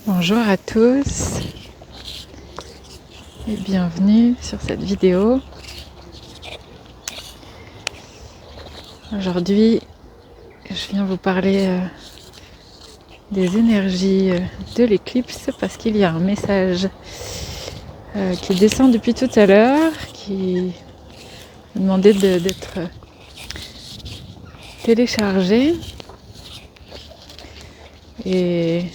Bonjour à tous et bienvenue sur cette vidéo. Aujourd'hui, je viens vous parler des énergies de l'éclipse parce qu'il y a un message qui descend depuis tout à l'heure, qui me demandait d'être téléchargé et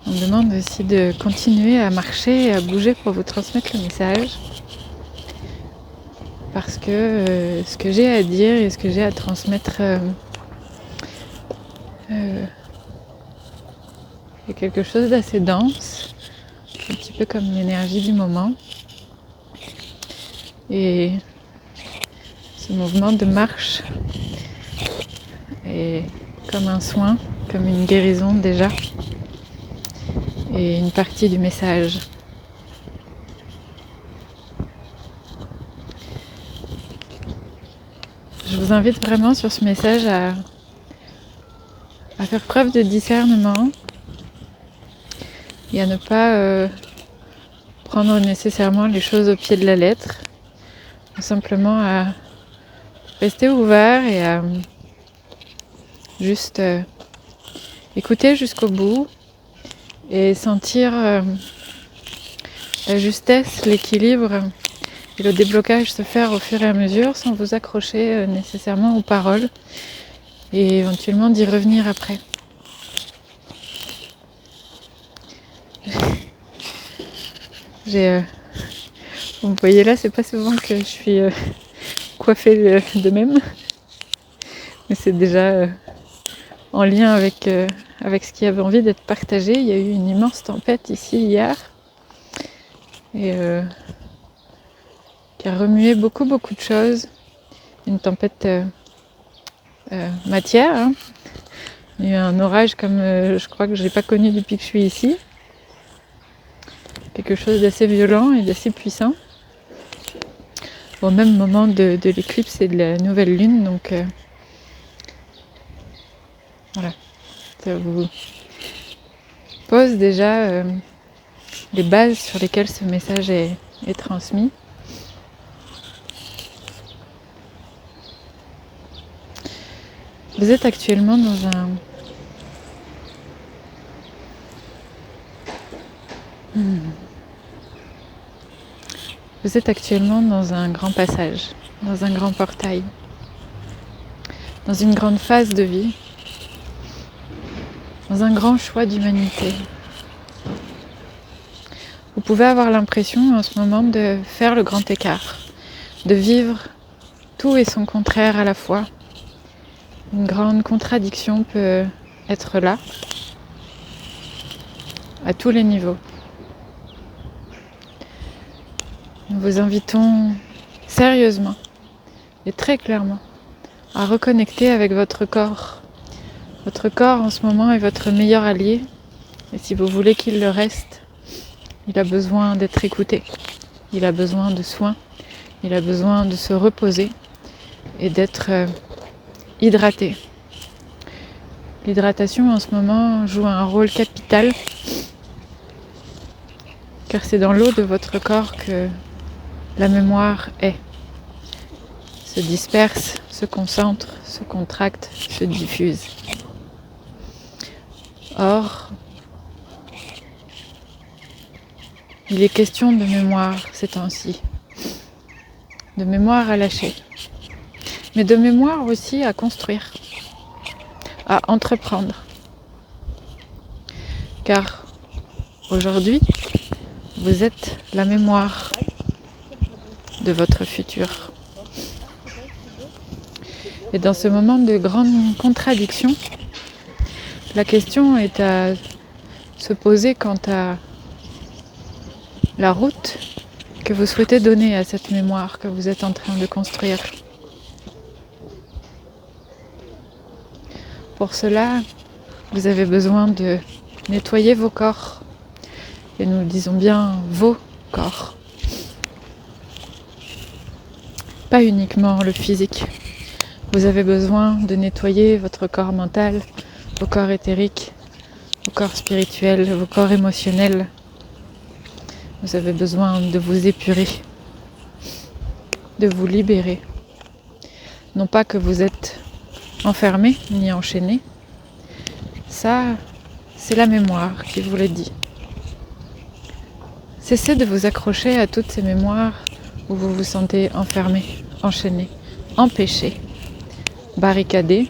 on me demande aussi de continuer à marcher et à bouger pour vous transmettre le message. Parce que ce que j'ai à dire et ce que j'ai à transmettre est quelque chose d'assez dense, un petit peu comme l'énergie du moment. Et ce mouvement de marche est comme un soin, comme une guérison déjà, et une partie du message. Je vous invite vraiment sur ce message à faire preuve de discernement et à ne pas prendre nécessairement les choses au pied de la lettre, simplement à rester ouvert et à juste écouter jusqu'au bout et sentir la justesse, l'équilibre et le déblocage se faire au fur et à mesure sans vous accrocher nécessairement aux paroles et éventuellement d'y revenir après. Vous voyez là, c'est pas souvent que je suis coiffée de même, mais c'est déjà en lien avec ce qui avait envie d'être partagé. Il y a eu une immense tempête ici hier et qui a remué beaucoup de choses. Une tempête matière, hein. Il y a eu un orage comme je crois que je n'ai pas connu depuis que je suis ici. Quelque chose d'assez violent et d'assez puissant. Au même moment de l'éclipse et de la nouvelle lune, donc voilà. Ça vous pose déjà les bases sur lesquelles ce message est transmis. Vous êtes actuellement dans un grand passage, dans un grand portail, dans une grande phase de vie, dans un grand choix d'humanité. Vous pouvez avoir l'impression en ce moment de faire le grand écart, de vivre tout et son contraire à la fois. Une grande contradiction peut être là, à tous les niveaux. Nous vous invitons sérieusement et très clairement à reconnecter avec votre corps. Votre corps en ce moment est votre meilleur allié et si vous voulez qu'il le reste, il a besoin d'être écouté, il a besoin de soins, il a besoin de se reposer et d'être hydraté. L'hydratation en ce moment joue un rôle capital car c'est dans l'eau de votre corps que la mémoire se disperse, se concentre, se contracte, se diffuse. Or, il est question de mémoire ces temps-ci, de mémoire à lâcher, mais de mémoire aussi à construire, à entreprendre. Car aujourd'hui, vous êtes la mémoire de votre futur. Et dans ce moment de grande contradiction, la question est à se poser quant à la route que vous souhaitez donner à cette mémoire que vous êtes en train de construire. Pour cela, vous avez besoin de nettoyer vos corps. Et nous disons bien vos corps. Pas uniquement le physique. Vous avez besoin de nettoyer votre corps mental, vos corps éthériques, vos corps spirituels, vos corps émotionnels. Vous avez besoin de vous épurer, de vous libérer. Non pas que vous êtes enfermé ni enchaîné. Ça, c'est la mémoire qui vous le dit. Cessez de vous accrocher à toutes ces mémoires où vous vous sentez enfermé, enchaîné, empêché, barricadé,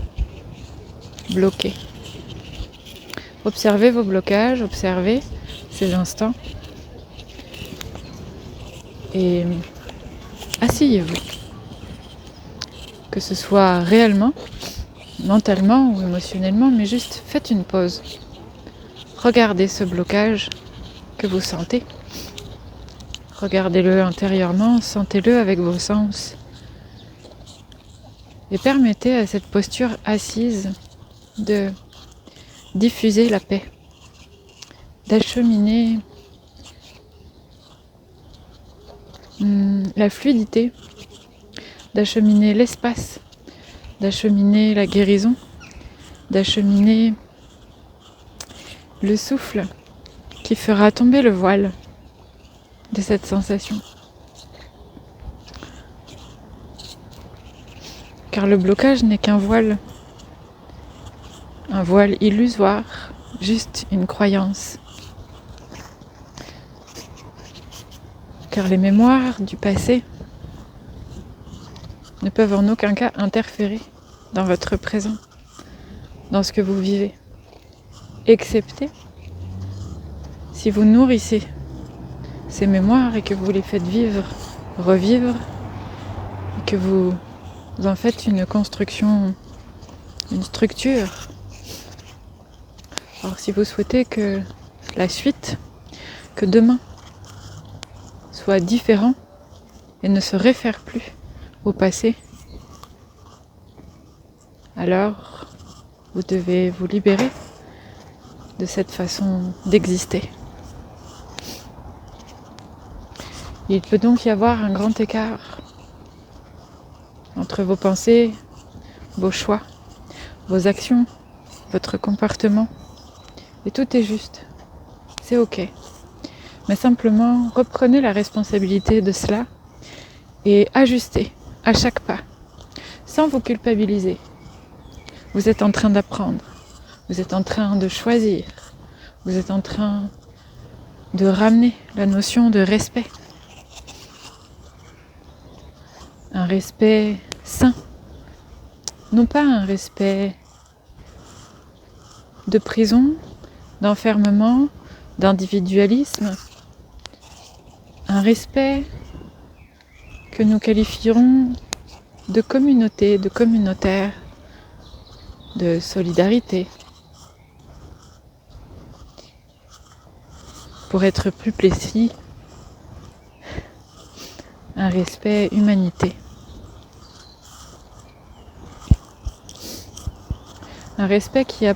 bloqué. Observez vos blocages, observez ces instants et asseyez-vous. Que ce soit réellement, mentalement ou émotionnellement, mais juste faites une pause. Regardez ce blocage que vous sentez. Regardez-le intérieurement, sentez-le avec vos sens. Et permettez à cette posture assise de diffuser la paix, d'acheminer la fluidité, d'acheminer l'espace, d'acheminer la guérison, d'acheminer le souffle qui fera tomber le voile de cette sensation. Car le blocage n'est qu'un voile illusoire, juste une croyance. Car les mémoires du passé ne peuvent en aucun cas interférer dans votre présent, dans ce que vous vivez, excepté si vous nourrissez ces mémoires et que vous les faites vivre, revivre, et que vous en faites une construction, une structure. Alors si vous souhaitez que la suite, que demain soit différent et ne se réfère plus au passé, alors vous devez vous libérer de cette façon d'exister. Il peut donc y avoir un grand écart entre vos pensées, vos choix, vos actions, votre comportement. Et tout est juste. C'est ok. Mais simplement, reprenez la responsabilité de cela et ajustez à chaque pas, sans vous culpabiliser. Vous êtes en train d'apprendre. Vous êtes en train de choisir. Vous êtes en train de ramener la notion de respect. Un respect sain. Non pas un respect de prison, d'enfermement, d'individualisme. Un respect que nous qualifierons de communauté, de communautaire, de solidarité. Pour être plus précis, un respect humanité. Un respect qui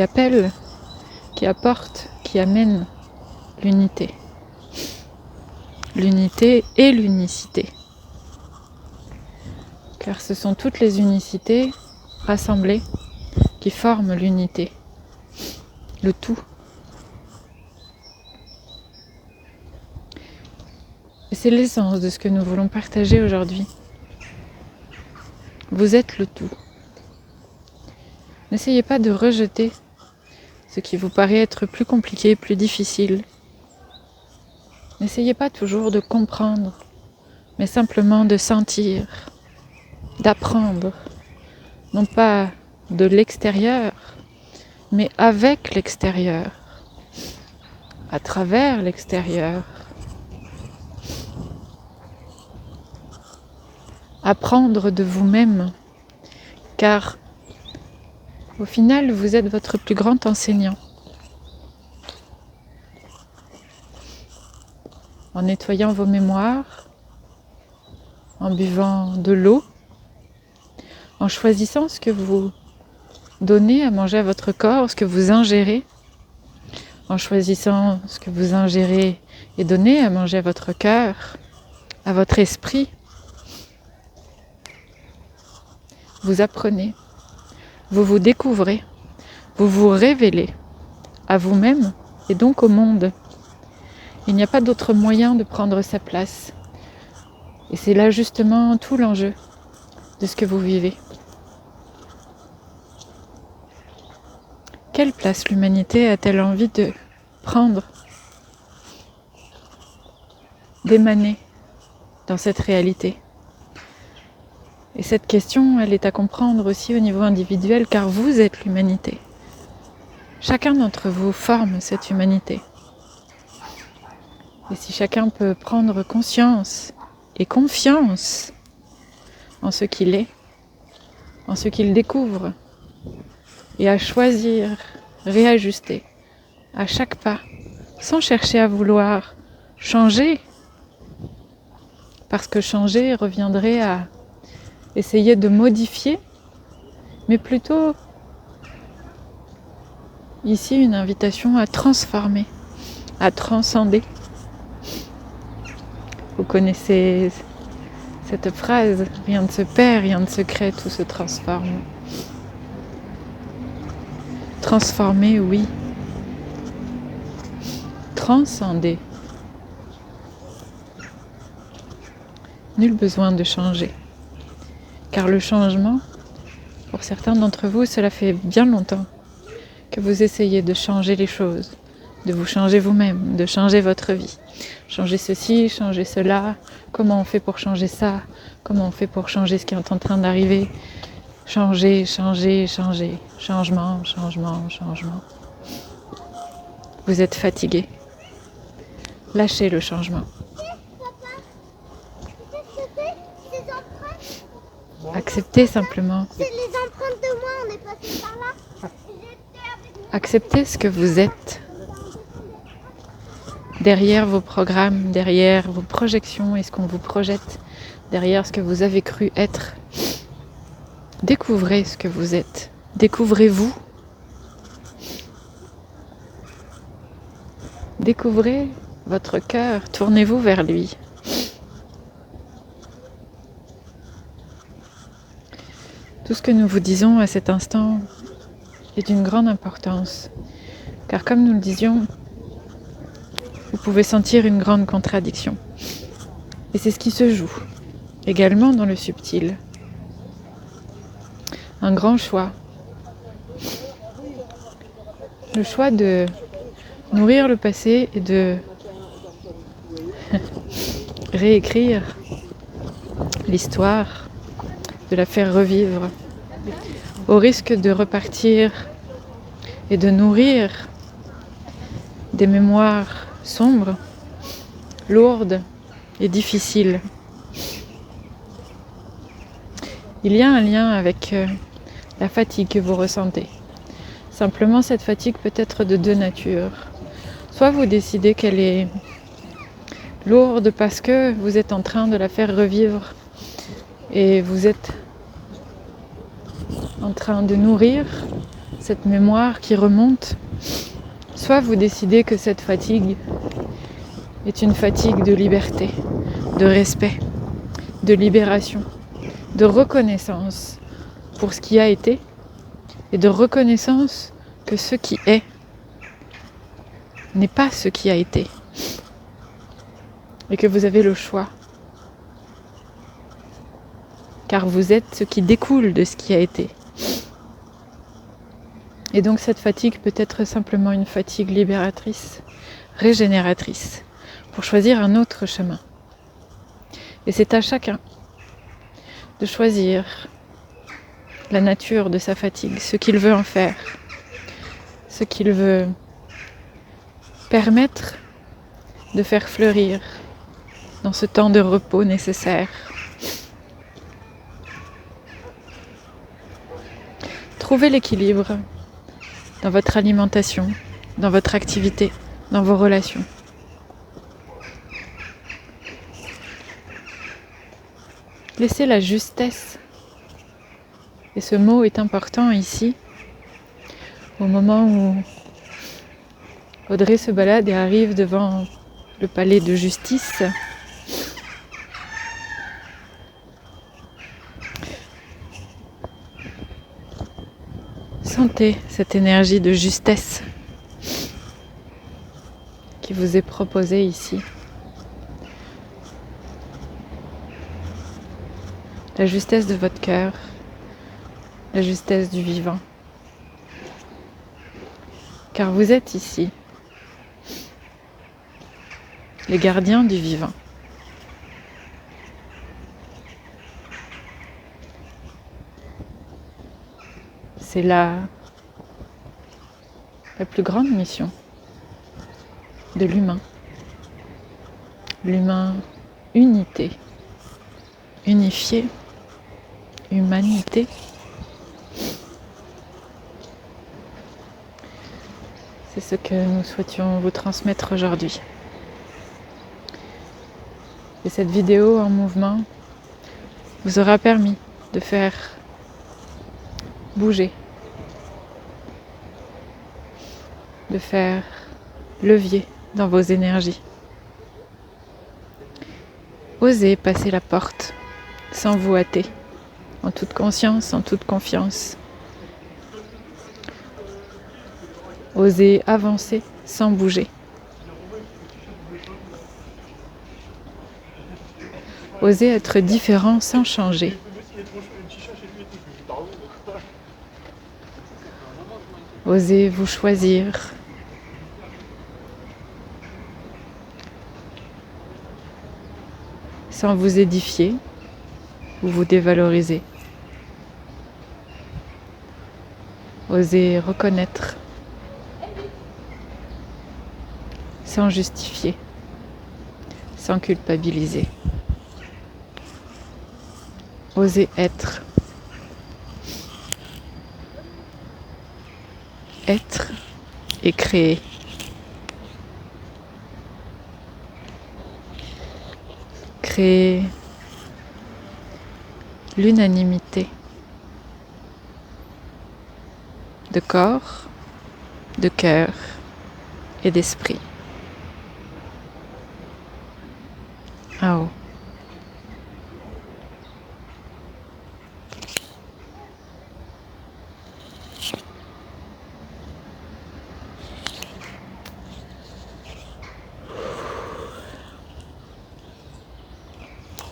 appelle, qui apporte, qui amène l'unité. L'unité et l'unicité. Car ce sont toutes les unicités rassemblées qui forment l'unité, le tout. Et c'est l'essence de ce que nous voulons partager aujourd'hui. Vous êtes le tout. N'essayez pas de rejeter ce qui vous paraît être plus compliqué, plus difficile. N'essayez pas toujours de comprendre, mais simplement de sentir, d'apprendre, non pas de l'extérieur, mais avec l'extérieur, à travers l'extérieur. Apprendre de vous-même, car au final, vous êtes votre plus grand enseignant. En nettoyant vos mémoires, en buvant de l'eau, en choisissant ce que vous donnez à manger à votre corps, ce que vous ingérez, en choisissant ce que vous ingérez et donnez à manger à votre cœur, à votre esprit, vous apprenez, vous vous découvrez, vous vous révélez à vous-même et donc au monde. Il n'y a pas d'autre moyen de prendre sa place. Et c'est là justement tout l'enjeu de ce que vous vivez. Quelle place l'humanité a-t-elle envie de prendre, d'émaner dans cette réalité? Et cette question, elle est à comprendre aussi au niveau individuel, car vous êtes l'humanité. Chacun d'entre vous forme cette humanité. Et si chacun peut prendre conscience et confiance en ce qu'il est, en ce qu'il découvre, et à choisir, réajuster à chaque pas, sans chercher à vouloir changer, parce que changer reviendrait à essayer de modifier, mais plutôt ici une invitation à transformer, à transcender. Vous connaissez cette phrase, rien ne se perd, rien ne se crée, tout se transforme. Transformer, oui. Transcender. Nul besoin de changer. Car le changement, pour certains d'entre vous, cela fait bien longtemps que vous essayez de changer les choses, de vous changer vous-même, de changer votre vie. Changer ceci, changer cela, comment on fait pour changer ça, comment on fait pour changer ce qui est en train d'arriver. Changer, changer, changer, changement, changement, changement. Vous êtes fatigué. Lâchez le changement. Acceptez simplement. C'est les empreintes de moi, on est passé par là. Acceptez ce que vous êtes. Derrière vos programmes, derrière vos projections et ce qu'on vous projette, derrière ce que vous avez cru être. Découvrez ce que vous êtes. Découvrez-vous. Découvrez votre cœur. Tournez-vous vers lui. Tout ce que nous vous disons à cet instant est d'une grande importance. Car comme nous le disions, vous pouvez sentir une grande contradiction. Et c'est ce qui se joue également dans le subtil. Un grand choix. Le choix de nourrir le passé et de réécrire l'histoire, de la faire revivre, au risque de repartir et de nourrir des mémoires sombres, lourdes et difficiles. Il y a un lien avec la fatigue que vous ressentez. Simplement, cette fatigue peut être de deux natures. Soit vous décidez qu'elle est lourde parce que vous êtes en train de la faire revivre et vous êtes en train de nourrir cette mémoire qui remonte. Soit vous décidez que cette fatigue est une fatigue de liberté, de respect, de libération, de reconnaissance pour ce qui a été et de reconnaissance que ce qui est n'est pas ce qui a été et que vous avez le choix. Car vous êtes ce qui découle de ce qui a été. Et donc cette fatigue peut être simplement une fatigue libératrice, régénératrice, pour choisir un autre chemin. Et c'est à chacun de choisir la nature de sa fatigue, ce qu'il veut en faire, ce qu'il veut permettre de faire fleurir dans ce temps de repos nécessaire. Trouvez l'équilibre dans votre alimentation, dans votre activité, dans vos relations. Laissez la justesse. Et ce mot est important ici, au moment où Audrey se balade et arrive devant le palais de justice. Sentez cette énergie de justesse qui vous est proposé ici. La justesse de votre cœur, la justesse du vivant. Car vous êtes ici, les gardiens du vivant. C'est la plus grande mission de l'humain. L'humain unité, unifié, humanité. C'est ce que nous souhaitions vous transmettre aujourd'hui. Et cette vidéo en mouvement vous aura permis de faire bouger, de faire levier dans vos énergies. Osez passer la porte sans vous hâter, en toute conscience, en toute confiance. Osez avancer sans bouger. Osez être différent sans changer. Osez vous choisir. Sans vous édifier ou vous dévaloriser. Osez reconnaître sans justifier, sans culpabiliser. Osez être. Être et créer. Créer l'unanimité de corps, de cœur et d'esprit. En haut.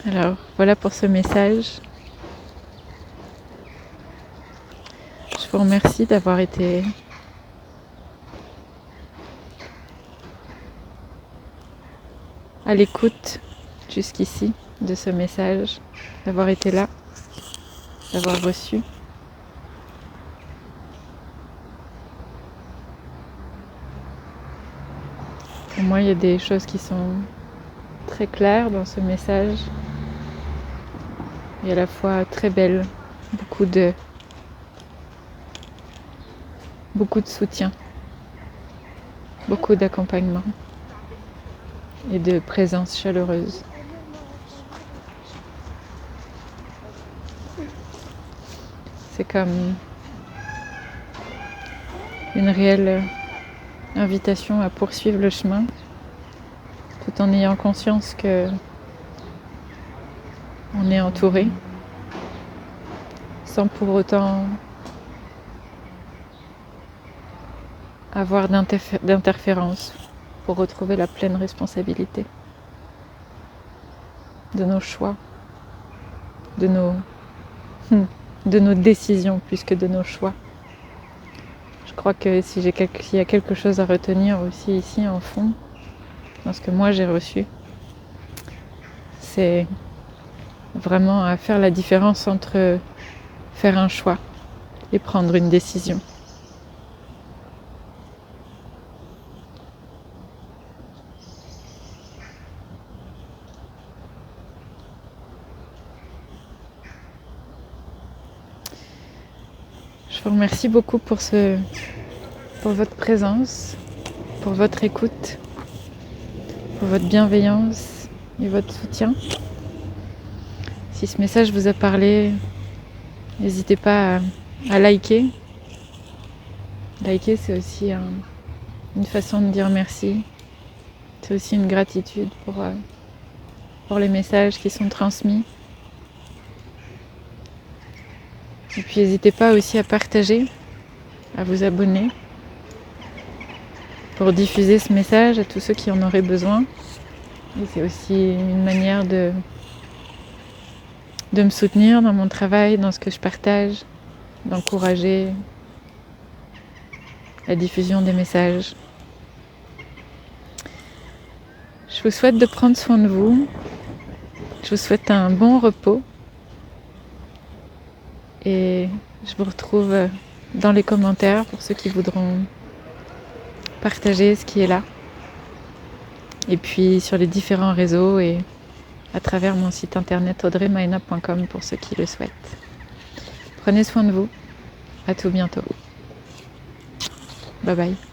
Alors, voilà pour ce message. Je vous remercie d'avoir été à l'écoute jusqu'ici de ce message, d'avoir été là, d'avoir reçu. Pour moi, il y a des choses qui sont très claires dans ce message et à la fois très belles, beaucoup de soutien, beaucoup d'accompagnement et de présence chaleureuse. C'est comme une réelle invitation à poursuivre le chemin tout en ayant conscience que on est entouré sans pour autant avoir d'interférence pour retrouver la pleine responsabilité de nos choix, de nos décisions plus que de nos choix. Je crois que s'il y a quelque chose à retenir aussi ici en fond, dans ce que moi j'ai reçu, c'est vraiment à faire la différence entre faire un choix et prendre une décision. Je vous remercie beaucoup pour votre présence, pour votre écoute, pour votre bienveillance et votre soutien. Si ce message vous a parlé, n'hésitez pas à liker. Liker, c'est aussi une façon de dire merci. C'est aussi une gratitude pour les messages qui sont transmis. Et puis n'hésitez pas aussi à partager, à vous abonner. pour diffuser ce message à tous ceux qui en auraient besoin. Et c'est aussi une manière de me soutenir dans mon travail, dans ce que je partage, d'encourager la diffusion des messages. Je vous souhaite de prendre soin de vous. Je vous souhaite un bon repos. Et je vous retrouve dans les commentaires pour ceux qui voudront partager ce qui est là. Et puis sur les différents réseaux et à travers mon site internet audreymaena.com pour ceux qui le souhaitent. Prenez soin de vous. À tout bientôt. Bye bye.